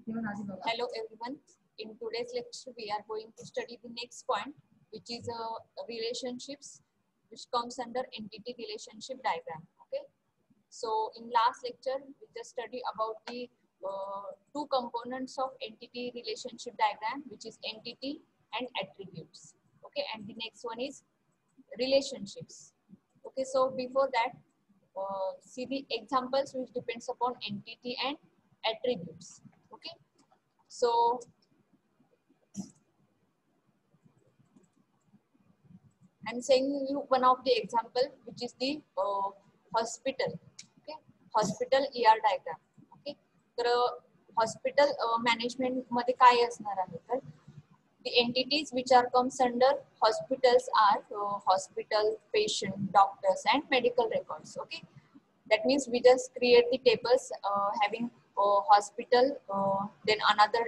Hello everyone. In today's lecture, we are going to study the next point, which is relationships, which comes under entity relationship diagram. Okay. So in last lecture, we just studied about the two components of entity relationship diagram, which is entity and attributes. Okay. And the next one is relationships. Okay. So before that, see the examples which depends upon entity and attributes. Okay. So I'm saying you one of the example, which is the hospital. Okay, hospital ER diagram. Okay, तर hospital management मध्ये काय असणार आहे तर the entities which are comes under hospitals are hospital, patient, doctors, and medical records. Okay, that means we just create the tables having hospital, then another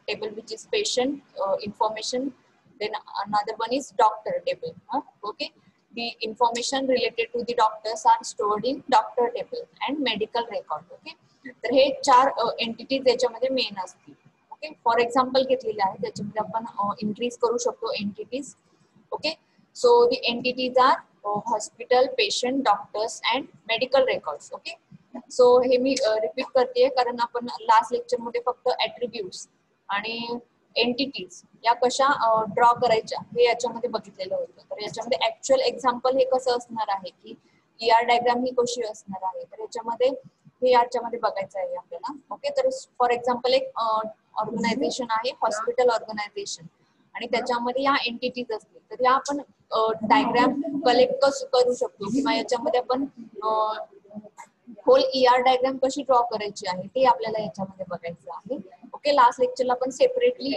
table which is patient information, then another one is doctor table. Okay, the information related to the doctors are stored in doctor table and medical record. Okay, तर हे चार entities याच्यामध्ये main असतील. Okay, for example घेतलेले आहे त्याच्यामध्ये आपण increase करू शकतो entities. Okay, so the entities are hospital, patient, doctors and medical records. Okay, so हे मी रिपीट करते कारण आपण लास्ट लेक्चर मध्ये फक्त ऍट्रिब्यूट्स आणि एंटिटीज या कशा ड्रॉ करायच्या हे याच्यामध्ये बघितलेलं होतं. तर याच्यामध्ये ऍक्च्युअल एक्झाम्पल हे कसं असणार आहे की ER डायग्राम ही कशी असणार आहे तर याच्यामध्ये हे याच्यामध्ये बघायचं आहे आपल्याला. ओके, तर फॉर एक्झाम्पल एक ऑर्गनायझेशन आहे हॉस्पिटल ऑर्गनायझेशन आणि त्याच्यामध्ये या एंटिटीज असतील तर या आपण डायग्राम कलेक्ट करू शकतो किंवा याच्यामध्ये आपण होल ER डायग्राम कशी ड्रॉ करायची आहे ते आपल्याला याच्यामध्ये बघायचं आहे. ओके, लास्ट लेक्चरला आपण सेपरेटली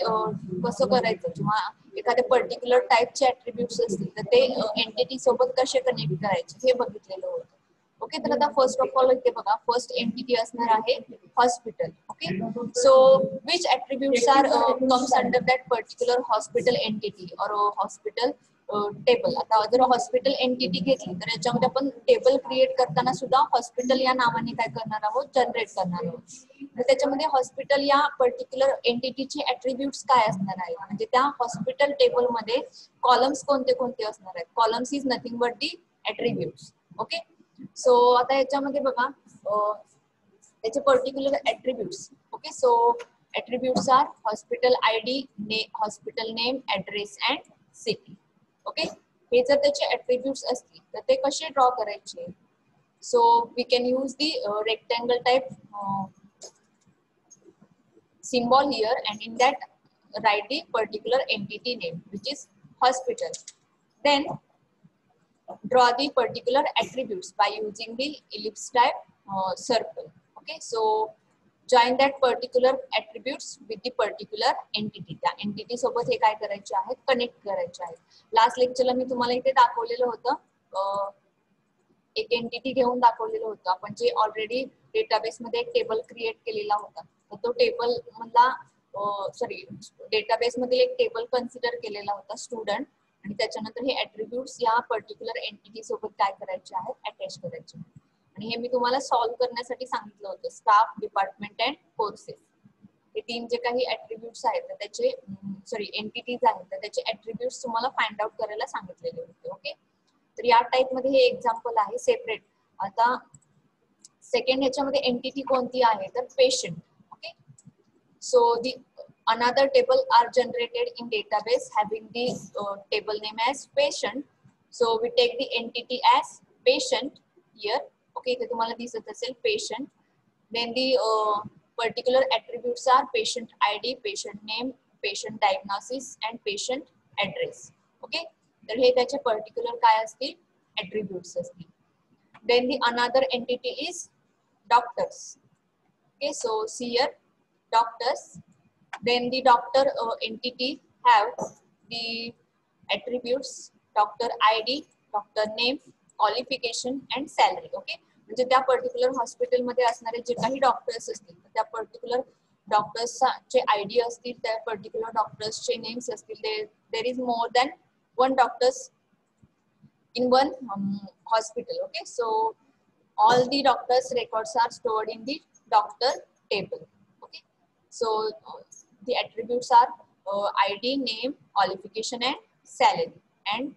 कसं करायचं किंवा एखाद्या पर्टिक्युलर टाइपचे ऍट्रिब्यूट्स असतील तर ते एंटिटी सोबत कसे कनेक्ट करायचे हे बघितलेलं होतं. ओके, तर आता फर्स्ट ऑफ ऑल इथे बघा फर्स्ट एंटिटी असणार आहे hospital. Okay, so which attributes are comes under that particular hospital entity और हॉस्पिटल टेबल. आता जर हॉस्पिटल एंटिटी घेतली तर याच्यामध्ये आपण टेबल क्रिएट करताना सुद्धा हॉस्पिटल या नावाने काय करणार आहोत जनरेट करणार आहोत. तर त्याच्यामध्ये हॉस्पिटल या पर्टिक्युलर एंटिटीचे ऍट्रिब्यूट्स काय असणार आहे म्हणजे त्या हॉस्पिटल टेबल मध्ये कॉलम्स कोणते कोणते असणार आहेत. Columns is nothing but the attributes. Okay, so आता याच्यामध्ये बघा त्याचे particular attributes. Okay, so attributes are hospital ID, hospital name, address and city. Okay, हे जर त्याचे ऍट्रिब्यूट्स असतील तर ते कसे ड्रॉ करायचे. So we can use the rectangle type symbol here and in that write the particular entity name which is hospital. Then draw the particular attributes by using the ellipse type circle. Okay, so join that particular attributes with the particular entity. त्या entity सोबत हे काय करायचे आहे connect करायचे आहे. Last लेक्चरला मी तुम्हाला इथे दाखवलेलं होतं एक एंटिटी घेऊन दाखवलेलं होतं आपण जे ऑलरेडी डेटाबेस मध्ये एक टेबल क्रिएट केलेला होता. तर तो टेबल मधला डेटाबेस मधील एक टेबल कन्सिडर केलेला होता स्टुडंट आणि त्याच्यानंतर हे ऍट्रिब्यूट्स या पर्टिक्युलर एंटिटी सोबत काय करायचे आहेत अटॅच करायचे. आणि हे मी तुम्हाला सॉल्व्ह करण्यासाठी सांगितलं होतं स्टाफ, डिपार्टमेंट अँड कोर्सेस हे तीन जे काही ऍट्रिब्यूट्स आहेत तर त्याचे एंटिटीज आहेत तर त्याचे ऍट्रिब्यूट्स तुम्हाला फाइंड आउट करायला सांगितलेले होते. ओके, तर या टाइप मध्ये हे एक्झाम्पल आहे सेपरेट. आता सेकंड याच्यामध्ये एंटिटी कोणती आहे तर patient. Okay, so the another table are generated in database having the table name as patient. So we take the entity as patient here. Okay, इथे तुम्हाला दिसत असेल patient. Then the particular attributes are patient ID, patient name, patient diagnosis and patient address. Okay, तर हे त्याचे particular काय असतील attributes असतील. Then the another entity is doctors. Okay, so see here doctors. Then the doctor entity have the attributes doctor ID, doctor name, qualification and salary. Okay, म्हणजे त्या particular hospital मध्ये असणारे जे काही डॉक्टर्स असतील त्या पर्टिक्युलर डॉक्टर्सचे ID असतील त्या पर्टिक्युलर डॉक्टर्सचे नेम्स असतील. There is more than one doctors in one hospital. Okay, so all the doctors records are stored in the doctor table. Okay, So the attributes are ID, name, qualification and salary, and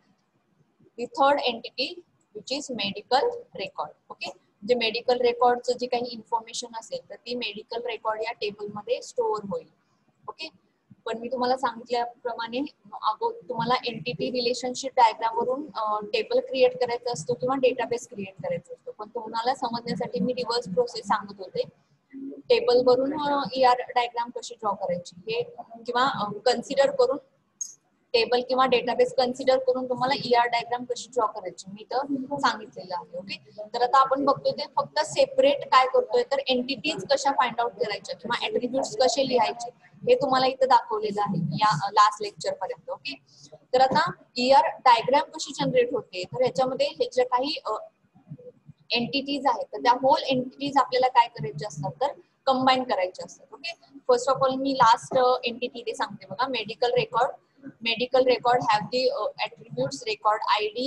the third entity which is medical record. Okay, जे medical रेकॉर्डचं जे काही information असेल तर ती medical record या table मध्ये store होईल. Okay, पण मी तुम्हाला सांगितल्याप्रमाणे तुम्हाला एंटिटी रिलेशनशिप डायग्राम वरून टेबल क्रिएट करायचा असतो किंवा डेटाबेस क्रिएट करायचा असतो. पण तुम्हाला समजण्यासाठी मी रिव्हर्स प्रोसेस सांगत होते. टेबल वरून ER डायग्राम कशी ड्रॉ करायची हे किंवा कन्सिडर करून टेबल किंवा डेटाबेस कन्सिडर करून तुम्हाला ER डायग्राम कशी ड्रॉ करायची मी तर सांगितलेलं आहे. ओके, तर आता आपण बघतोय ते फक्त सेपरेट काय करतोय तर एंटिटीज कशा फाइंड आउट करायच्या किंवा ऍट्रिब्यूट्स कसे लिहायचे हे तुम्हाला इथं दाखवलेलं आहे या लास्ट लेक्चर पर्यंत. ओके, तर आता ER डायग्राम कशी जनरेट होते तर ह्याच्यामध्ये हे जे काही एंटिटीज आहेत तर त्या होल एंटिटीज आपल्याला काय करायचे असतात तर कंबाईन करायचे असतात. Okay, first of all me last entity ते सांगते बघा. Medical record. Medical record have the attributes record ID,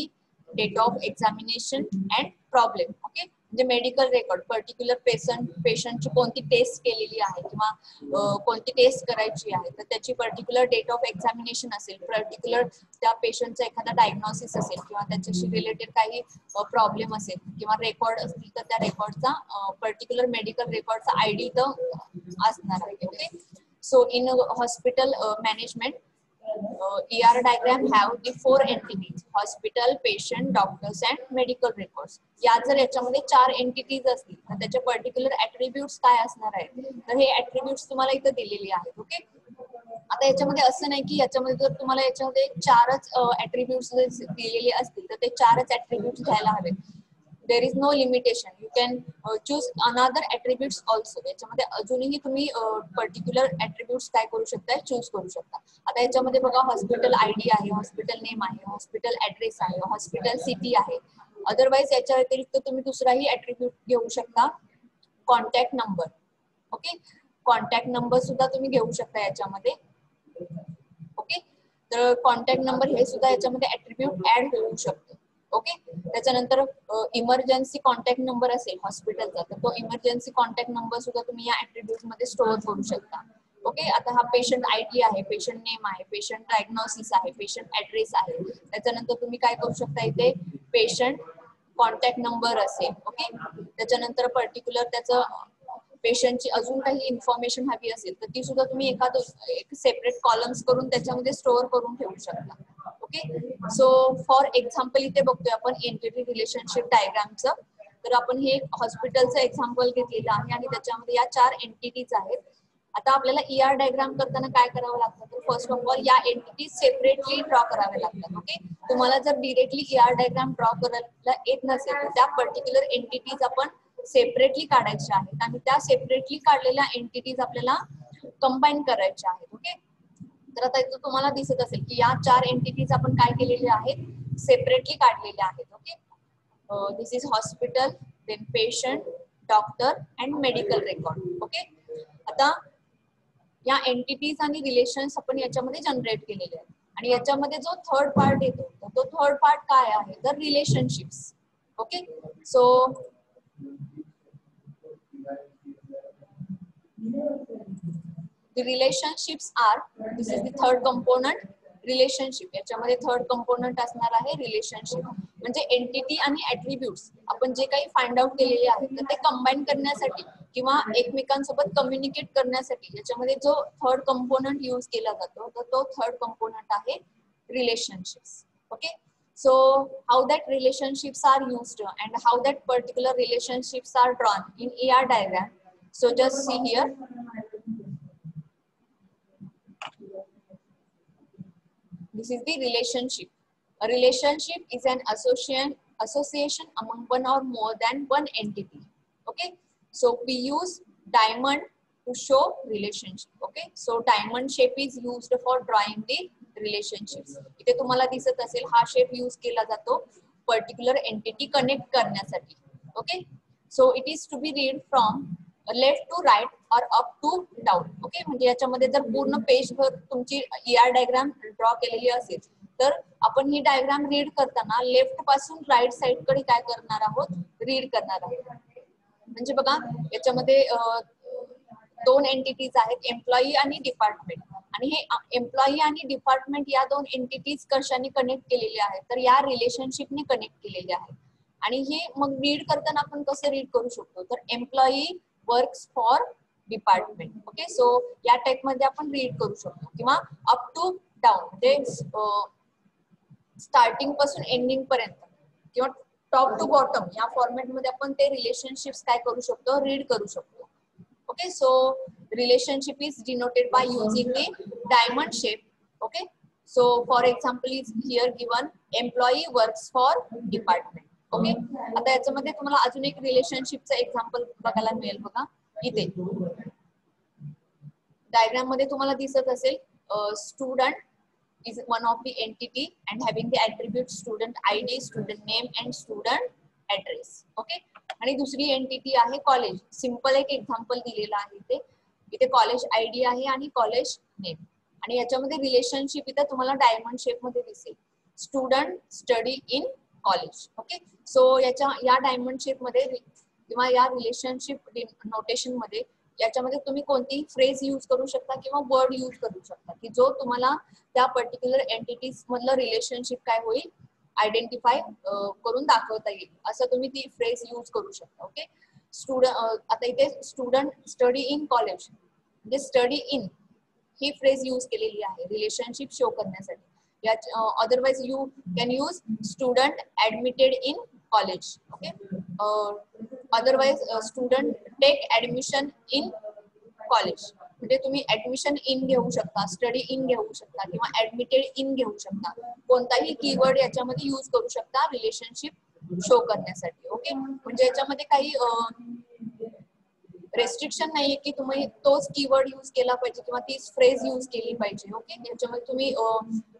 date of examination and problem. Okay, म्हणजे मेडिकल रेकॉर्ड पर्टिक्युलर पेशंटची कोणती टेस्ट केलेली आहे किंवा कोणती टेस्ट करायची आहे तर त्याची पर्टिक्युलर डेट ऑफ एक्झामिनेशन असेल, पर्टिक्युलर त्या पेशंटचा एखादा डायग्नोसिस असेल किंवा त्याच्याशी रिलेटेड काही प्रॉब्लेम असेल किंवा रेकॉर्ड असतील तर त्या रेकॉर्डचा पर्टिक्युलर मेडिकल रेकॉर्डचा ID तर असणार आहे. Okay, so in hospital management ER diagram have the four entities: hospital, patient, doctors and medical records. या जर याच्यामध्ये 4 एंटिटीज असतील तर त्याचे पर्टिक्युलर ऍट्रिब्यूट्स काय असणार आहेत तर हे ऍट्रिब्यूट्स तुम्हाला इथं दिलेली आहेत. ओके, आता याच्यामध्ये असं नाही की याच्यामध्ये जर तुम्हाला याच्यामध्ये 4च ऍट्रिब्यूट्स दिलेले असतील तर ते 4च ऍट्रिब्यूट्स घ्यायला हवे. there is no limitation, you can choose another attributes also. याच्यामध्ये अजूनही तुम्ही पर्टिक्युलर ऍट्रिब्यूट्स काय करू शकता चूज करू शकता. आता याच्यामध्ये बघा हॉस्पिटल ID आहे, हॉस्पिटल नेम आहे, हॉस्पिटल ऍड्रेस आहे, हॉस्पिटल सिटी आहे. अदरवाइज याच्या व्यतिरिक्त तुम्ही दुसराही ऍट्रिब्यूट घेऊ शकता, contact number. Okay, contact number सुद्धा तुम्ही घेऊ शकता याच्यामध्ये. ओके, तर कॉन्टॅक्ट नंबर हे सुद्धा याच्यामध्ये ऍट्रिब्यूट ऍड होऊ शकतो. ओके, त्याच्यानंतर इमर्जन्सी कॉन्टॅक्ट नंबर असेल हॉस्पिटलचा तर तो इमर्जन्सी कॉन्टॅक्ट नंबर सुद्धा तुम्ही या ऍट्रिब्यूट मध्ये स्टोअर करू शकता. ओके, आता हा पेशंट ID आहे, पेशंट नेम आहे, पेशंट डायग्नोसिस आहे, पेशंट ऍड्रेस आहे. त्याच्यानंतर तुम्ही काय करू शकता इथे पेशंट कॉन्टॅक्ट नंबर असेल. ओके, त्याच्यानंतर पर्टिक्युलर त्याचं पेशंटची अजून काही इन्फॉर्मेशन हवी असेल तर ती सुद्धा तुम्ही एक सेपरेट कॉलम्स करून त्याच्यामध्ये स्टोअर करून ठेवू शकता. ओके, सो फॉर एक्झाम्पल इथे बघतोय आपण एंटिटी रिलेशनशिप डायग्रामचं. तर आपण हे हॉस्पिटलचं एक्झाम्पल घेतलेलं आहे आणि त्याच्यामध्ये या 4 एंटिटीज आहेत. आता आपल्याला ER डायग्राम करताना काय करावं लागतं तर फर्स्ट ऑफ ऑल या एंटिटीज सेपरेटली ड्रॉ कराव्या लागतात. ओके, तुम्हाला जर डिरेक्टली ER डायग्राम ड्रॉ करायला येत नसेल तर त्या पर्टिक्युलर एंटिटीज आपण सेपरेटली काढायच्या आहेत आणि त्या सेपरेटली काढलेल्या एंटिटीज आपल्याला कंबाईन करायच्या आहेत. ओके, तर आता इथं तुम्हाला दिसत असेल की या 4 एंटिटीज आपण काय केलेल्या आहेत सेपरेटली काढलेल्या आहेत. Okay, this is hospital, then patient, doctor and medical record. Okay, आता या एंटिटीज आणि रिलेशन्स आपण याच्यामध्ये जनरेट केलेले आहेत आणि याच्यामध्ये जो थर्ड पार्ट येतो तो थर्ड पार्ट काय आहे तर relationships. Okay, so the relationships are, this is the third component, relationship. याच्यामध्ये थर्ड कंपोनंट असणार आहे रिलेशनशिप. म्हणजे एंटिटी आणि ऍट्रिब्यूट्स आपण जे काही फाइंड आउट केलेले आहेत तर ते कंबाईन करण्यासाठी किंवा एकमेकांसोबत कम्युनिकेट करण्यासाठी याच्यामध्ये जो थर्ड कंपोनंट यूज केला जातो तर तो थर्ड कंपोनंट आहे relationships. Okay, so how that relationships are used and how that particular relationships are drawn in ER diagram. So just see here. This is the relationship. A relationship is an association among one or more than one entity. Okay, so we use diamond to show relationship. Okay, so diamond shape is used for drawing the relationships. इथे तुम्हाला दिसत असेल हा shape use केला जातो particular entity connect करण्यासाठी. Okay, so it is to be read from left to right और up to down. Okay, म्हणजे याच्यामध्ये जर पूर्ण पेज भर तुमची ER डायग्राम ड्रॉ केलेली असेल तर आपण ही डायग्राम रीड करताना लेफ्ट पासून राईट साइड कडे काय करणार आहोत रीड करणार आहोत. म्हणजे बघा याच्यामध्ये दोन एंटिटीज आहेत, एम्प्लॉई आणि डिपार्टमेंट. आणि हे एम्प्लॉई आणि डिपार्टमेंट या दोन एंटिटीज कशाने कनेक्ट केलेले आहेत, तर या रिलेशनशिपने कनेक्ट केलेले आहेत. आणि हे मग रीड करताना आपण कसं रीड करू शकतो, तर employee works for department. Okay, so या टाइप मध्ये आपण रीड करू शकतो, किंवा अप टू डाऊन म्हणजे स्टार्टिंग पासून एंडिंग पर्यंत, किंवा टॉप टू बॉटम या फॉर्मॅट मध्ये आपण ते रिलेशनशिप्स काय करू शकतो, रीड करू शकतो. Okay, so relationship is denoted by using the diamond shape. Okay, so for example is here given, employee works for department. Okay, आता याच्यामध्ये तुम्हाला अजून एक रिलेशनशिपचं एक्झाम्पल बघायला मिळेल बघा इथे डायग्राम मध्ये तुम्हाला दिसत असेल, student is one of the entity and having the attribute student ID, student name and student address. Okay, आणि दुसरी एंटिटी आहे कॉलेज. सिंपल एक एक्झाम्पल दिलेला आहे इथे कॉलेज आयडी आहे आणि कॉलेज नेम. आणि याच्यामध्ये रिलेशनशिप इथे तुम्हाला डायमंड शेप मध्ये दिसेल, student study in college. Okay, so या डायमंड शेप मध्ये किंवा या रिलेशनशिप नोटेशन मध्ये याच्यामध्ये तुम्ही कोणतीही फ्रेज यूज करू शकता किंवा वर्ड यूज करू शकता की जो तुम्हाला त्या पर्टिक्युलर एंटिटीज मधलं रिलेशनशिप काय होईल आयडेंटिफाय करून दाखवता येईल, असं तुम्ही ती फ्रेज यूज करू शकता. ओके, आता इथे स्टुडंट स्टडी इन कॉलेज म्हणजे स्टडी इन ही फ्रेज यूज केलेली आहे रिलेशनशिप शो करण्यासाठी. Otherwise you can use student admitted in college. Okay, otherwise student take admission in college म्हणजे तुम्ही ऍडमिशन इन घेऊ शकता, स्टडी इन घेऊ शकता किंवा ऍडमिटेड इन घेऊ शकता. कोणताही कीवर्ड याच्यामध्ये यूज करू शकता रिलेशनशिप शो करण्यासाठी. ओके, म्हणजे याच्यामध्ये काही रेस्ट्रिक्शन नाहीये की तुम्ही तोच कीवर्ड यूज केला पाहिजे किंवा तीच फ्रेज यूज केली पाहिजे. ओके, याच्यामध्ये तुम्ही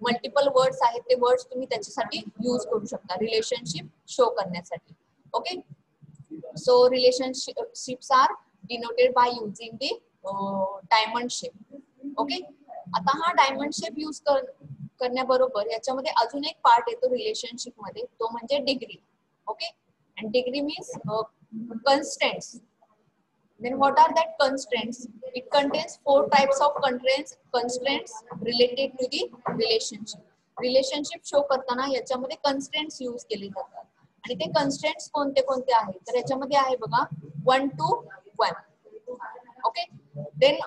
मल्टिपल वर्ड्स आहेत ते वर्ड्स तुम्ही त्याच्यासाठी यूज करू शकता रिलेशनशिप शो करण्यासाठी. Okay, so relationships are denoted by using the diamond shape. Okay, आता हा डायमंड शेप यूज करण्याबरोबर याच्यामध्ये अजून एक पार्ट येतो रिलेशनशिप मध्ये, तो म्हणजे degree. Okay, and degree means constraints. Then what are that constraints? It contains 4 types of constraints related to the relationship. Relationship show करताना याच्यामध्ये constraints यूज केले जातात आणि ते constraints कोणते कोणते आहेत तर याच्यामध्ये आहे बघा 1 to 1. ओके, देन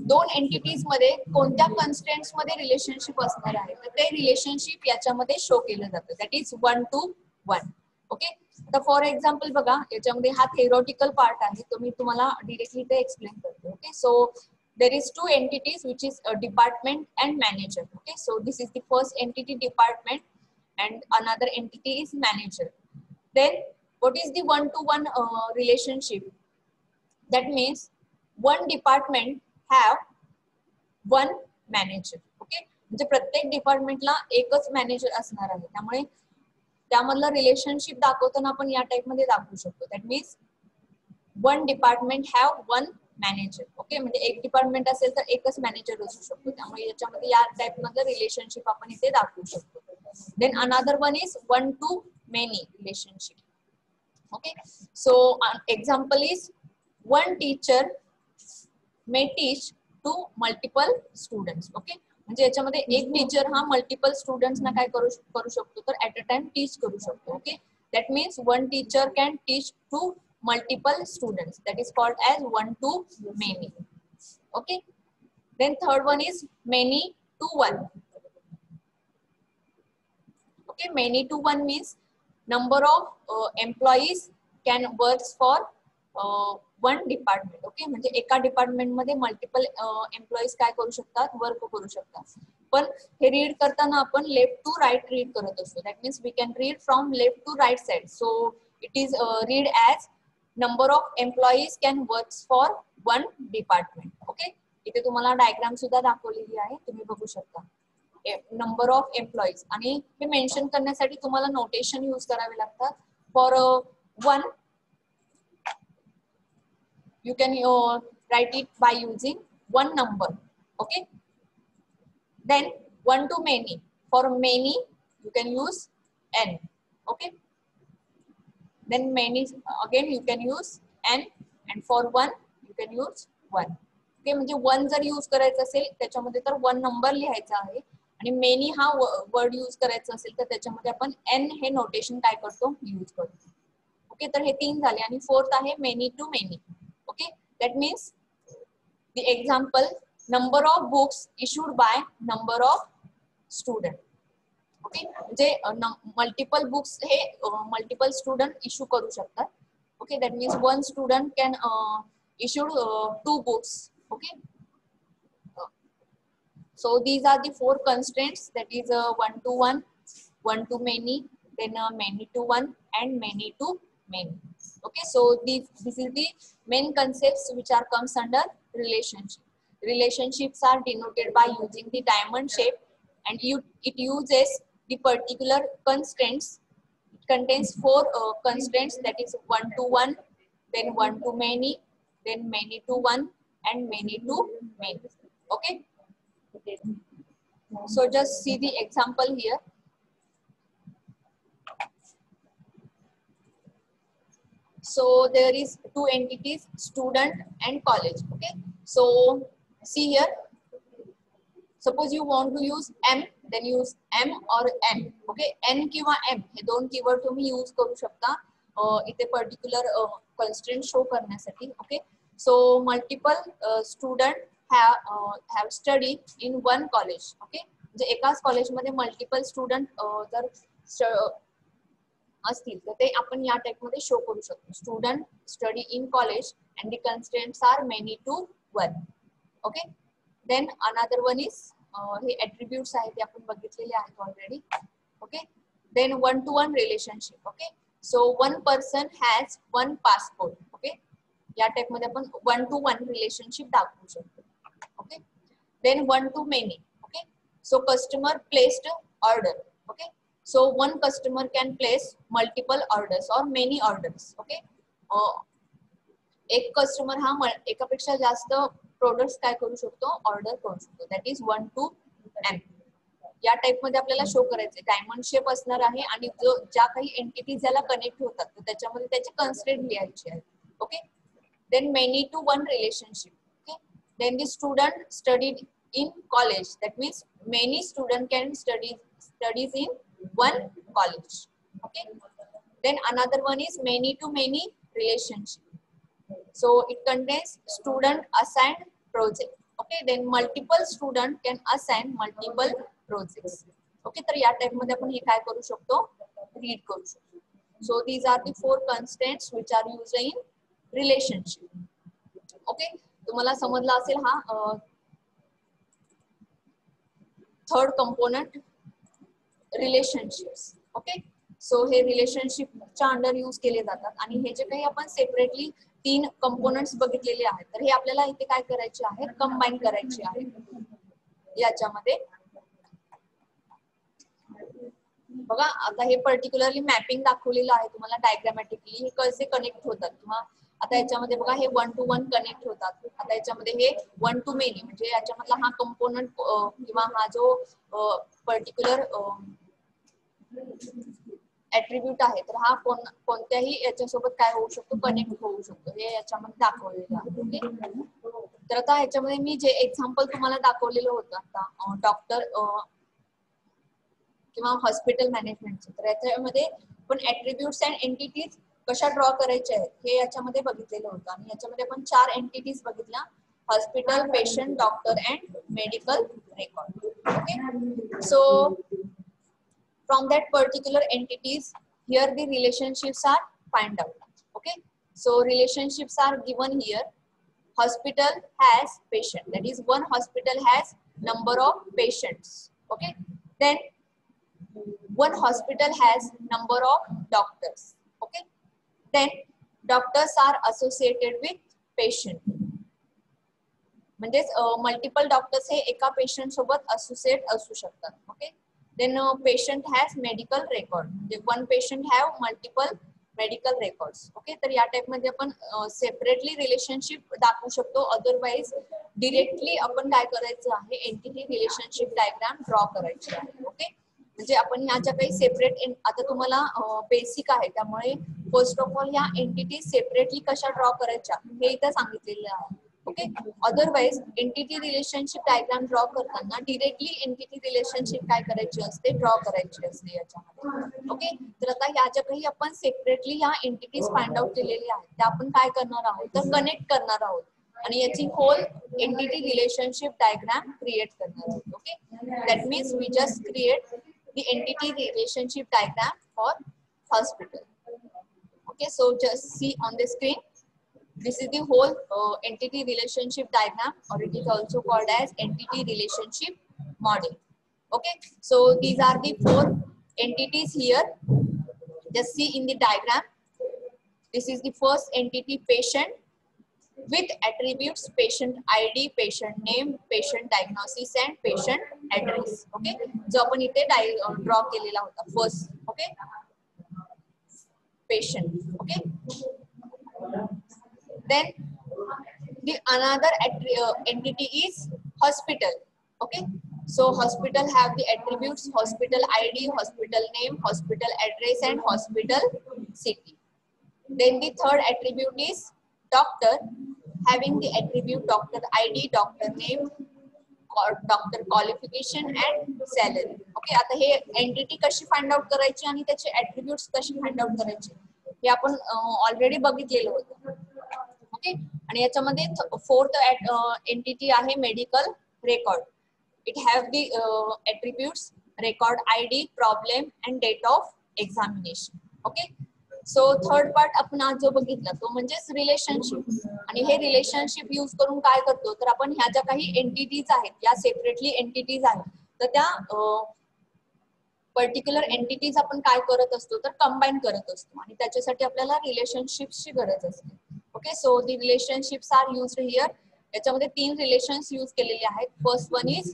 दोन एंटिटीज मध्ये कोणत्या कन्स्ट्रेंट्स मध्ये रिलेशनशिप असणार आहे तर ते रिलेशनशिप याच्यामध्ये शो केलं जातं, दॅट इज 1 to 1. ओके, तर फॉर एक्झाम्पल बघा याच्यामध्ये हा थेरोटिकल पार्ट आहे, तो मी तुम्हाला डिरेक्टली ते एक्सप्लेन करते. Okay, so there is 2 entities which is a department and manager. Okay, so this is the first entity, department, and another entity is manager. Then what is the 1 to 1 relationship? That means one department have one manager. Okay, म्हणजे प्रत्येक डिपार्टमेंटला एकच manager असणार आहे, त्यामुळे त्यामधलं relationship दाखवताना आपण या टाइप मध्ये दाखवू शकतो. That means one department have one manager. Okay, म्हणजे एक डिपार्टमेंट असेल तर एकच मॅनेजर असू शकतो, त्यामुळे याच्यामध्ये या टाइप मधलं रिलेशनशिप आपण इथे दाखवू शकतो. Then another one is 1 to many relationship. Okay, so example is one teacher may teach to multiple students. Okay, म्हणजे याच्यामध्ये एक टीचर हा मल्टिपल स्टुडंट्सना काय करू शकतो तर ऍट अ टाइम टीच करू शकतो. Okay, that means one teacher can teach to multiple students, that is called as 1 to many. Okay, then third one is many to 1. Okay, many to 1 means number of employees can works for one department. Okay, म्हणजे एका department मध्ये multiple employees काय करू शकतात, work करू शकतात. पण हे रीड करताना आपण लेफ्ट टू राईट रीड करत असतो, that means we can read from left to right side. So it is read as number of employees can works for one department. Okay, इथे तुम्हाला डायग्राम सुद्धा दाखवलेली आहे, तुम्ही बघू शकता. नंबर ऑफ एम्प्लॉईज आणि हे मेन्शन करण्यासाठी तुम्हाला नोटेशन यूज करावे लागतात. For 1 you can write it by using one number. Okay, then 1 to many, for many you can use n. Okay, then many again you can use n, and for 1 you can use one. Okay, म्हणजे one जर use करायचं असेल त्याच्यामध्ये तर one number लिहायचा आहे, आणि many हा वर्ड यूज करायचा असेल तर त्याच्यामध्ये आपण एन हे नोटेशन काय करतो, यूज करतो. ओके, तर हे 3 झाले. आणि फोर्थ आहे many to many. Okay, that means the example number of books issued by number of student. Okay, म्हणजे मल्टिपल बुक्स हे मल्टिपल स्टुडंट इश्यू करू शकतात. Okay, that means one student can issued 2 books. Okay, so these are the 4 constraints, that is 1 to 1, 1 to many, then many to 1 and many to many. Okay, so this is the main concepts which are comes under relationship. Relationships are denoted by using the diamond shape, and it uses the particular constraints. It contains 4 constraints, that is 1 to 1, then 1 to many, then many to 1 and many to many. Okay, so just see the example here. So there is 2 entities, student and college. Okay, so see here, suppose you want to use M, then use M or N. Okay, N किंवा M हे दोन keyword तुम्ही use करू शकता इथे particular constraint show करण्यासाठी. Okay, so multiple student have studied in one college. Okay, म्हणजे एकाच कॉलेजमध्ये मल्टिपल स्टुडंट जर असतील तर ते आपण या टाइप मध्ये शो करू शकतो. Student study in college and the constraints are many to one. Okay, then another one is हे ॲट्रिब्यूट्स आहेत ते आपण बघितलेले आहेत already. Okay, then 1 to 1 relationship. Okay, so one person has one passport. Okay, या type मध्ये आपण 1 to 1 relationship दाखवू शकतो. Okay, then 1 to many. Okay, so customer placed order. Okay, so one customer can place multiple orders or many orders. Okay, एक customer हा एकापेक्षा जास्त products काय करू शकतो, ऑर्डर करू शकतो. That is 1 to m. या टाइप मध्ये आपल्याला शो करायचे. डायमंड शेप असणार आहे आणि जो ज्या काही एंटिटीज ज्याला कनेक्ट होतात तर त्याच्यामध्ये त्याचे कन्स्ट्रेंट लिहायचे आहेत. Okay, then many to one relationship. Okay, then the student studied in college. That means many student can studies in one college. Okay, then another one is many to many relationship. So it contains student assigned project. Okay, then multiple student can assign multiple projects. Okay, तर या type मध्ये आपण हे काय करू शकतो, read करू शकतो. So these are the 4 constraints which are used in relationship. Okay, तुम्हाला समजला असेल हा third component relationships. Okay, so हे रिलेशनशिपच्या अंडर यूज केले जातात. आणि हे जे काही आपण सेपरेटली 3 कंपोनेंट्स बघितलेले आहेत तर हे आपल्याला इथे काय करायचे आहे, कंबाईन करायचे आहे याच्यामध्ये. बघा आता हे पर्टिक्युलरली मॅपिंग दाखवलेलं आहे तुम्हाला डायग्रामॅटिकली, हे कसे कनेक्ट होतात. किंवा आता याच्यामध्ये बघा हे 1 to 1 कनेक्ट होतात. आता याच्यामध्ये हे 1 to many म्हणजे याच्यामधला हा कंपोनेंट किंवा हा जो पर्टिक्युलर ऍट्रिब्यूट आहे तर हा कोणत्याही याच्यासोबत काय होऊ शकतो, कनेक्ट होऊ शकतो. हे याच्यामध्ये दाखवलेलं आहे. तर आता ह्याच्यामध्ये मी जे एक्झाम्पल तुम्हाला दाखवलेलं होतं आता डॉक्टर किंवा हॉस्पिटल मॅनेजमेंटचं, तर याच्यामध्ये पण ऍट्रिब्यूट्स अँड एंटिटीज कशा ड्रॉ करायच्या आहेत हे याच्यामध्ये बघितलेलं होतं. आणि याच्यामध्ये आपण 4 एंटिटीज बघितल्या, hospital, patient, doctor and medical record. Okay, so from that particular entities here the relationships are find out. Okay, so relationships are given here. Hospital has patient, that is one hospital has number of patients. Okay, then one hospital has number of doctors. Okay, then doctors are associated with patient. म्हणजेच multiple doctors हे एका patient सोबत associate असू शकतात. Okay, then patient has medical record. One patient have multiple medical records. Okay, तर या type मध्ये आपण सेपरेटली रिलेशनशिप दाखवू शकतो. अदरवाइज डिरेक्टली आपण काय करायचं आहे, एंटिटी रिलेशनशिप डायग्राम ड्रॉ करायची आहे. ओके, म्हणजे आपण ह्या ज्या काही सेपरेट आता तुम्हाला बेसिक आहे त्यामुळे फर्स्ट ऑफ ऑल ह्या एंटिटी सेपरेटली कशा ड्रॉ करायच्या हे इथं सांगितलेलं आहे. Okay. Otherwise entity relationship diagram draw करताना डिरेक्टली एंटिटी रिलेशनशिप काय करायची असते, ड्रॉ करायची असते याच्यामध्ये. ओके. तर आता ह्या ज्या काही आपण सेपरेटली ह्या एंटिटीज फाइंड आउट केलेल्या आहेत त्या आपण काय करणार आहोत तर कनेक्ट करणार आहोत आणि याची whole entity relationship diagram create करणार आहोत. Okay. That means we just create the entity relationship diagram for hospital. Okay, so just see on the screen. This is the whole entity relationship diagram, or it is also called as entity relationship model. Okay, so these are the 4 entities here. Just see in the diagram. This is the first entity, patient, with attributes patient ID, patient name, patient diagnosis and patient address. Okay, जो आपण इथे draw केलेला होता first. Okay, patient. Okay, then the another entity is hospital. Okay, so hospital have the attributes hospital ID, hospital name, hospital address and hospital city. Then the third attribute is doctor, having the attribute doctor ID, doctor name, doctor qualification and salary. Okay. आता हे entity कशी find out करायची आणि त्याचे ऍट्रिब्यूट्स कशी find out करायचे हे आपण ऑलरेडी बघितलेलं होतं. ओके. आणि याच्यामध्ये फोर्थ एंटिटी आहे medical record. It have the attributes record ID, problem and date of examination. Okay. So third part आपण आज जो बघितला तो म्हणजेच रिलेशनशिप. आणि हे रिलेशनशिप यूज करून काय करतो तर आपण ह्या ज्या काही एंटिटीज आहेत या सेपरेटली एंटिटीज आहेत तर त्या पर्टिक्युलर एंटिटीज आपण काय करत असतो तर कंबाईन करत असतो आणि त्याच्यासाठी आपल्याला रिलेशनशिप्सची गरज असते. Okay. So the relationships are used here. याच्यामध्ये 3 रिलेशन्स यूज केलेले आहेत. First one is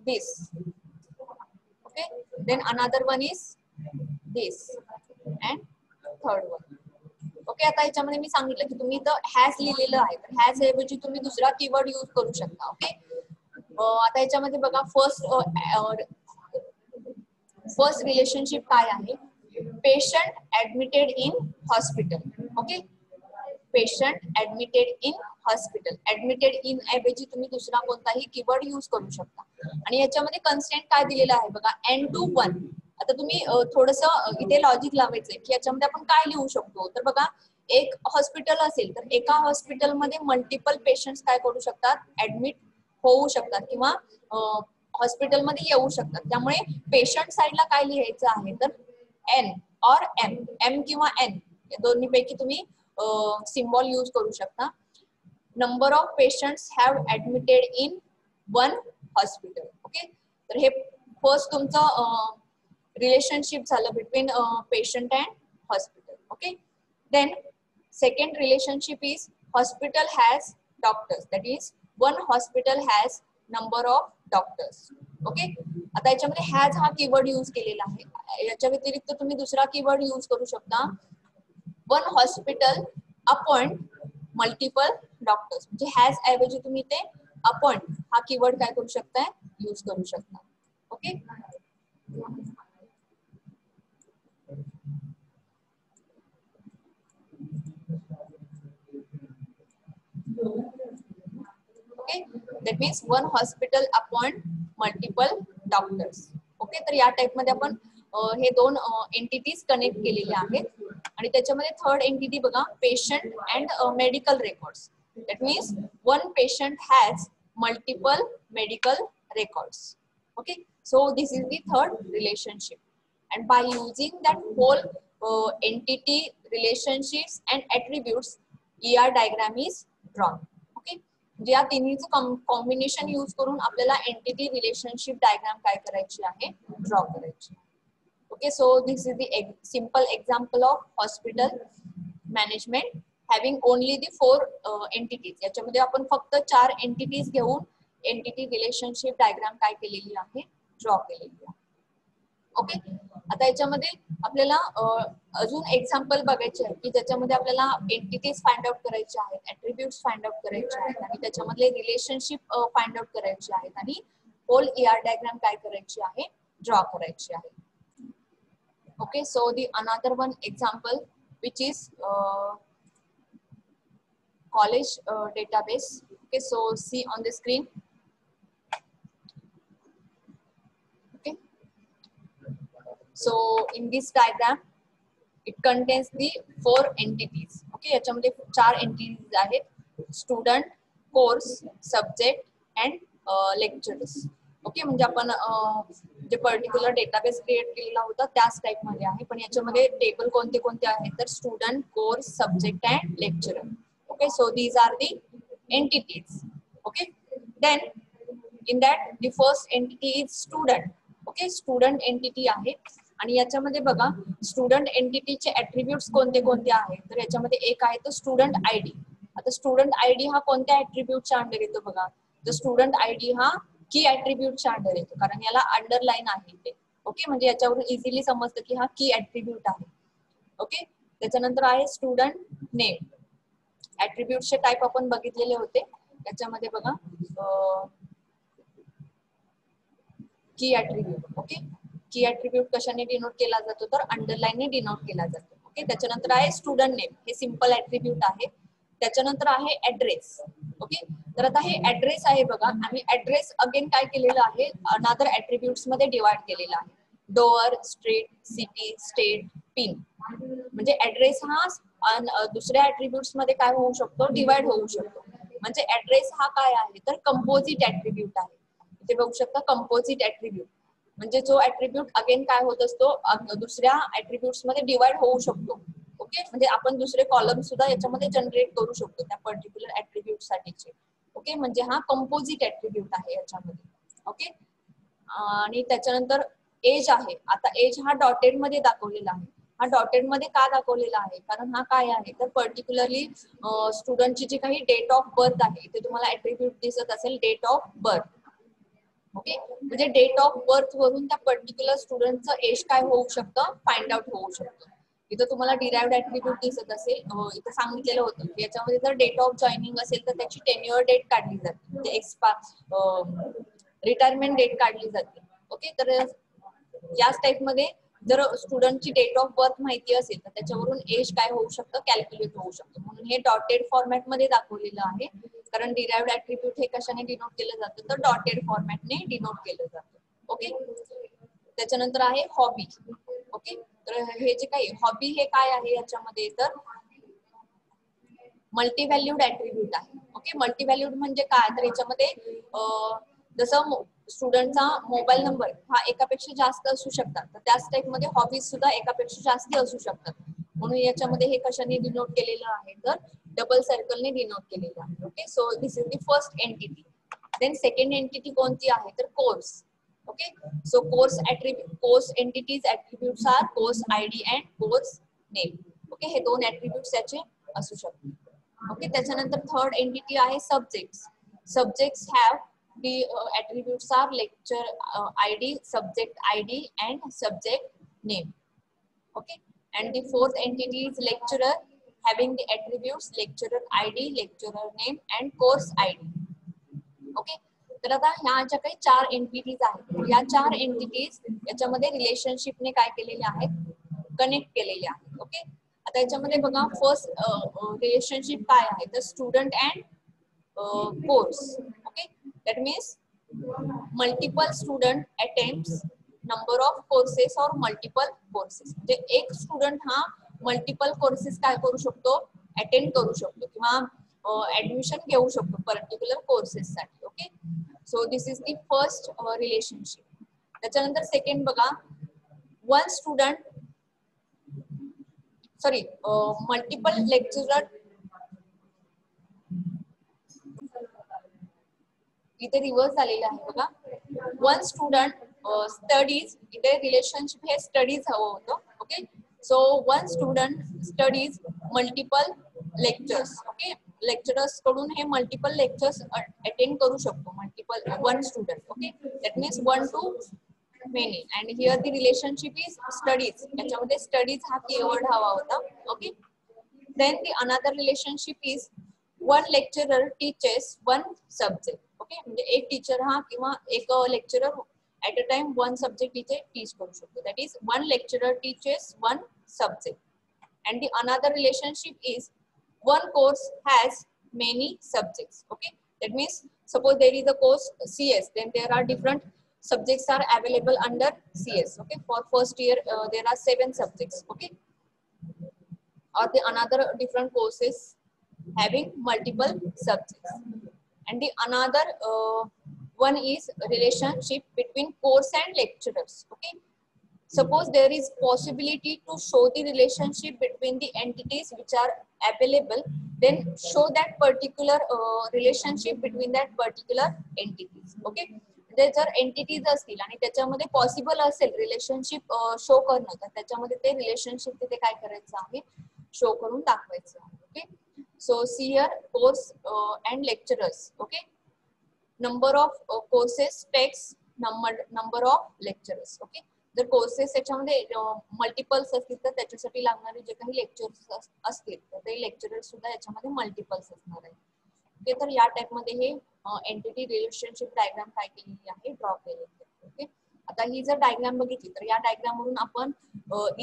this. Okay. Then another one is this and third one. Okay. आता याच्यामध्ये मी सांगितलं की तुम्ही इथं हॅज लिहिलेलं आहे तर हॅज ऐवजी तुम्ही दुसरा कीवर्ड यूज करू शकता. ओके. आता याच्यामध्ये बघा फर्स्ट रिलेशनशिप काय आहे, patient admitted in hospital. Okay. Patient admitted in hospital. Admitted in ऐवजी तुम्ही दुसरा कोणताही कीवर्ड यूज करू शकता. आणि याच्यामध्ये कन्स्टेंट काय दिलेला आहे बघा, N-1. आता तुम्ही थोडस इथे लॉजिक लावायचंय की याच्यामध्ये आपण काय लिहू शकतो तर बघा एक हॉस्पिटल असेल तर एका हॉस्पिटलमध्ये मल्टिपल पेशंट्स काय करू शकतात, ऍडमिट होऊ शकतात किंवा हॉस्पिटलमध्ये येऊ शकतात. त्यामुळे पेशंट साइडला काय लिहायचं आहे तर N और M, M किंवा N या दोन्हीपैकी तुम्ही सिम्बॉल यूज करू शकता. Number of patients have admitted in one hospital. Okay. तर हे फर्स्ट तुमचं रिलेशनशिप झालं between patient and hospital. Okay. Then second relationship is hospital has doctors. That is one hospital has number of doctors. Okay. आता याच्यामध्ये has हा keyword use केलेला आहे. याच्या व्यतिरिक्त तुम्ही दुसरा कीवर्ड यूज करू शकता. One hospital appoint multiple doctors. म्हणजे हॅज ऐवजी तुम्ही ते अपॉइंट हा कीवर्ड काय करू शकता, यूज करू शकता. Okay. Okay. That means one hospital appoint multiple doctors. Okay. तर या टाइप मध्ये आपण हे 2 एंटिटीज कनेक्ट केलेले आहेत. आणि त्याच्यामध्ये थर्ड एंटिटी बघा, patient and medical records. That means one patient has multiple medical records. Okay. So this is the third relationship. And by using that whole entity, relationships and attributes, ER diagram is drawn. Okay. म्हणजे या तिन्हीचं combination use करून आपल्याला entity relationship diagram काय करायची आहे, draw करायची. Okay. So this is the simple example of hospital management having only the 4 entities. याच्यामध्ये आपण फक्त 4 एंटिटीज घेऊन एंटिटी रिलेशनशिप डायग्राम काय केलेली आहे, ड्रॉ केलेली आहे. ओके. आता याच्यामध्ये आपल्याला अजून एक्झाम्पल बघायचे आहे की ज्याच्यामध्ये आपल्याला एंटिटीज फाइंड आउट करायचे आहेत, ऍट्रिब्यूट्स फाइंड आउट करायचे आहेत आणि त्याच्यामधले रिलेशनशिप फाइंड आउट करायचे आहेत आणि होल ER डायग्राम काय करायची आहे, ड्रॉ करायची आहे. Okay. So the another one example which is college database. Okay, so see on the screen. Okay, so in this diagram it contains the 4 entities. Okay, याच्यामध्ये 4 entities आहेत, student, course, subject and lecturers. Okay, म्हणजे आपण जे particular database create केलेला होता त्याच type मध्ये आहे, पण याच्यामध्ये टेबल कोणते कोणते आहेत तर student, course, subject and lecturer. Okay, so these are the entities. Okay, then in that the first entity is student. Okay, student entity आहे आणि याच्यामध्ये बघा स्टुडंट एंटिटीचे ऍट्रिब्यूट्स कोणते कोणते आहेत तर याच्यामध्ये एक आहे तो स्टुडंट आयडी. आता स्टुडंट आयडी हा कोणत्या ऍट्रिब्यूटच्या अंडर येतो बघा, तर स्टुडंट आयडी हा की ऍट्रिब्यूटच्या अंडर येतो, कारण याला अंडरलाईन आहे ते. ओके, म्हणजे याच्यावरून इझिली समजतं की हा की ऍट्रिब्यूट आहे. ओके, त्याच्यानंतर आहे स्टुडंट नेम. ऍट्रिब्यूटचे टाइप आपण बघितलेले होते, याच्यामध्ये बघा की ऍट्रिब्यूट. ओके, की ऍट्रिब्यूट कशाने डिनोट केला जातो तर अंडरलाईनने डिनोट केला जातो. ओके, त्याच्यानंतर आहे स्टुडंट नेम, हे सिंपल ऍट्रिब्यूट आहे. त्याच्यानंतर आहे ऍड्रेस. ओके, तर आता हे ऍड्रेस आहे बघा, आम्ही ऍड्रेस अगेन काय केलेलं आहे अनादर ऍट्रिब्यूट्स मध्ये डिवाइड केलेला आहे. Door, street, city, state, pin. म्हणजे ऍड्रेस हा दुसऱ्या ऍट्रिब्यूट्स मध्ये काय होऊ शकतो डिवाइड होऊ शकतो. म्हणजे ऍड्रेस हा काय आहे तर कंपोजिट ऍट्रिब्यूट आहे. इथे बघू शकता कंपोजिट ऍट्रिब्यूट म्हणजे जो ऍट्रिब्यूट अगेन काय होत असतो दुसऱ्या ऍट्रिब्यूट्स मध्ये डिवाइड होऊ शकतो. ओके, म्हणजे आपण दुसरे कॉलम सुद्धा याच्यामध्ये जनरेट करू शकतो त्या पर्टिक्युलर ऍट्रिब्यूट साठीचे. ओके, म्हणजे हा कंपोजिट ऍट्रिब्यूट आहे याच्यामध्ये. ओके, आणि त्याच्यानंतर एज आहे. आता एज हा डॉटेड मध्ये दाखवलेला आहे. हा डॉटेड मध्ये का दाखवलेला आहे कारण हा काय आहे तर पर्टिक्युलरली स्टुडंटची जी काही डेट ऑफ बर्थ आहे इथे तुम्हाला ऍट्रिब्यूट दिसत असेल डेट ऑफ बर्थ. ओके, म्हणजे डेट ऑफ बर्थ वरून त्या पर्टिक्युलर स्टुडंटचं एज काय होऊ शकतं फाइंड आउट होऊ शकतं. इथं तुम्हाला डिराइव्हड ऍट्रिब्यूट दिसत असेल, इथं सांगितलेलं होतं की याच्यामध्ये जर डेट ऑफ जॉईनिंग असेल तर त्याची टेन्युअर डेट काढली जाते, म्हणजे रिटायरमेंट डेट काढली जाते. ओके, तर याच टाइप मध्ये जर स्टुडंटची डेट ऑफ बर्थ माहिती असेल तर त्याच्यावरून एज काय होऊ शकतं कॅल्क्युलेट होऊ शकतं. म्हणून हे डॉटेड फॉर्मॅट मध्ये दाखवलेलं आहे, कारण डिराइव्हड ऍट्रिब्यूट हे कशाने डिनोट केलं जातं तर डॉटेड फॉर्मॅटने डिनोट केलं जातं. ओके, त्याच्यानंतर आहे हॉबी. ओके, तर हे जे काही हॉबी हे काय आहे याच्यामध्ये तर मल्टी व्हॅल्यूड ऍट्रिब्यूट आहे. ओके, मल्टी व्हॅल्यूड म्हणजे काय तर याच्यामध्ये जसं स्टुडंटचा मोबाईल नंबर हा एकापेक्षा जास्त असू शकतात, तर त्याच टाइप मध्ये हॉबीज सुद्धा एकापेक्षा जास्त असू शकतात. म्हणून याच्यामध्ये हे कशाने डिनोट केलेलं आहे तर डबल सर्कलने डिनोट केलेलं आहे. Okay, so this is the first entity. Then second entity कोणती आहे तर course. Okay, so course entities attributes are course ID and course name. Okay, हे दोन ऍट्रिब्यूट्स याचे असू शकतात. ओके, त्याच्यानंतर थर्ड एंटिटी आहे subjects. Subjects have the attributes are lecture ID, subject ID and subject name. Okay, and the fourth entity is lecturer having the attributes lecturer ID, lecturer name and course ID. Okay, तर आता ह्या ज्या काही 4 entities आहेत या 4 entities याच्यामध्ये रिलेशनशिपने काय केलेले आहेत कनेक्ट केलेले आहेत. ओके, आता याच्यामध्ये बघा फर्स्ट रिलेशनशिप काय आहे तर student and course. Okay, that means multiple student attempts number of courses or multiple courses. म्हणजे एक स्टुडंट हा मल्टिपल कोर्सेस काय करू शकतो अटेंड करू शकतो किंवा ऍडमिशन घेऊ शकतो पर्टिक्युलर कोर्सेस साठी. Okay, so this is the first relationship. त्याच्यानंतर सेकंड बघा वन स्टुडंट मल्टिपल लेक्चरर. इथे रिव्हर्स झालेलं आहे बघा, वन स्टुडंट स्टडीज, इथे रिलेशनशिप हे स्टडीज हवं होतं. Okay, so one student studies multiple lectures. Okay, lecturers कडून हे मल्टिपल लेक्चर्स अटेंड करू शकतो multiple one student. Okay, that means 1 to many and here the relationship is studies. याच्यामध्ये studies हा कीवर्ड हवा होता. Okay, then the another relationship is one lecturer teaches one subject. Okay, म्हणजे एक teacher हा किंवा एक lecturer at a time one subject इथे टीच करू शकतो. That is one lecturer teaches one subject. And the another relationship is one course has many subjects. Okay, That means suppose there is a course CS, then there are different subjects are available under CS. Okay, for first year there are 7 subjects. Okay, or the another different courses having multiple subjects, and the another one is relationship between course and lecturers. Okay, suppose there is possibility to show the relationship between the entities which are available, then show that particular relationship between that particular entities. Okay, म्हणजे जर entities असतील आणि त्याच्यामध्ये possible असेल relationship show करणं, तर त्याच्यामध्ये ते रिलेशनशिप तिथे काय करायचं आहे, शो करून दाखवायचं आहे. Okay, so see here course and lecturers. Okay, number of courses text, number of lecturers. Okay, जर कोर्सेस त्याच्यामध्ये मल्टिपल्स असतील तर त्याच्यासाठी लागणारे जे काही लेक्चर्स असतील तर ते लेक्चरर्स सुद्धा याच्यामध्ये मल्टिपल्स असणार आहेत. ओके, तर या टाइप मध्ये हे एंटिटी रिलेशनशिप डायग्राम काय केलेली आहे, ड्रॉ केलेली आहे. ओके, आता ही जर डायग्राम बघितली तर या डायग्राम वरून आपण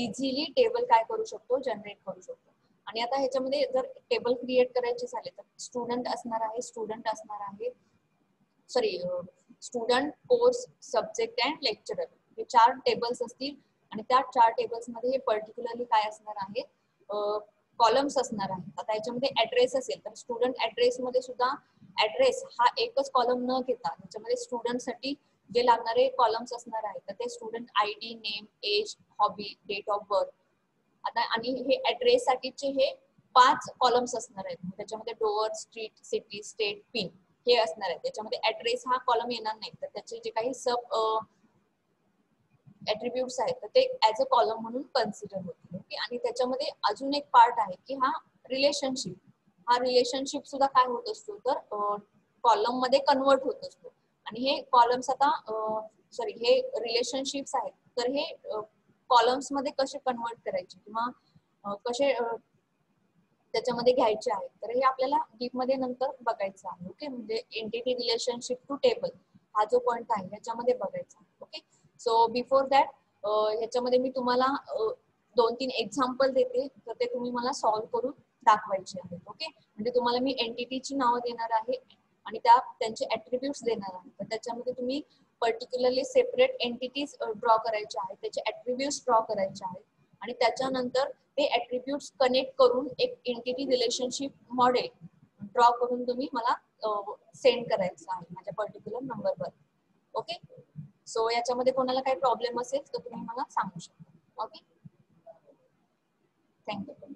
इझिली टेबल काय करू शकतो, जनरेट करू शकतो. आणि आता ह्याच्यामध्ये जर टेबल क्रिएट करायचे झाले तर स्टुडंट असणार आहे, student, course, subject and lecturer, हे 4 टेबल्स असतील आणि त्या 4 टेबल्स मध्ये हे पर्टिक्युलरली काय असणार आहे, कॉलम्स असणार आहेत. आता याच्यामध्ये ऍड्रेस असेल तर स्टुडंट ऍड्रेस मध्ये सुद्धा ऍड्रेस हा एकच कॉलम न घेता त्याच्यामध्ये स्टुडंट साठी जे लागणारे कॉलम्स असणार आहेत तर ते student ID, name, age, hobby, date of birth. आता आणि हे ऍड्रेस साठीचे हे 5 कॉलम्स असणार आहेत. त्याच्यामध्ये door, street, city, state, pin हे असणार आहे. त्याच्यामध्ये ऍड्रेस हा कॉलम येणार नाही, तर त्याचे जे काही सब ऍट्रिब्यूट्स आहेत तर ते ऍज अ कॉलम म्हणून कन्सिडर होतील. ओके, आणि त्याच्यामध्ये अजून एक पार्ट आहे की हा रिलेशनशिप सुद्धा काय होत असतो तर कॉलम मध्ये कन्वर्ट होत असतो. आणि हे कॉलम्स आता हे रिलेशनशिप्स आहेत तर हे कॉलम्स मध्ये कसे कन्वर्ट करायचे किंवा कसे त्याच्यामध्ये घ्यायचे आहेत तर हे आपल्याला डीप मध्ये नंतर बघायचं आहे. ओके, म्हणजे एंटिटी रिलेशनशिप टू टेबल हा जो पॉइंट आहे याच्यामध्ये बघायचा आहे. ओके, सो बिफोर दॅट ह्याच्यामध्ये मी तुम्हाला 2-3 एक्झाम्पल देते तर ते तुम्ही मला सॉल्व्ह करून दाखवायचे आहेत. ओके, म्हणजे तुम्हाला मी एंटिटीची नावं देणार आहे आणि त्यांचे ऍट्रिब्यूट्स देणार आहे. तर त्याच्यामध्ये तुम्ही पर्टिक्युलरली सेपरेट एंटिटीज ड्रॉ करायचे आहेत, त्याचे ऍट्रिब्यूट्स ड्रॉ करायचे आहेत आणि त्याच्यानंतर ते ऍट्रिब्यूट्स कनेक्ट करून एक एंटिटी रिलेशनशिप मॉडेल ड्रॉ करून तुम्ही मला सेंड करायचं आहे माझ्या पर्टिक्युलर नंबरवर. ओके, सो याच्यामध्ये कोणाला काही प्रॉब्लेम असेल तर तुम्ही मला सांगू शकता. Okay, thank you.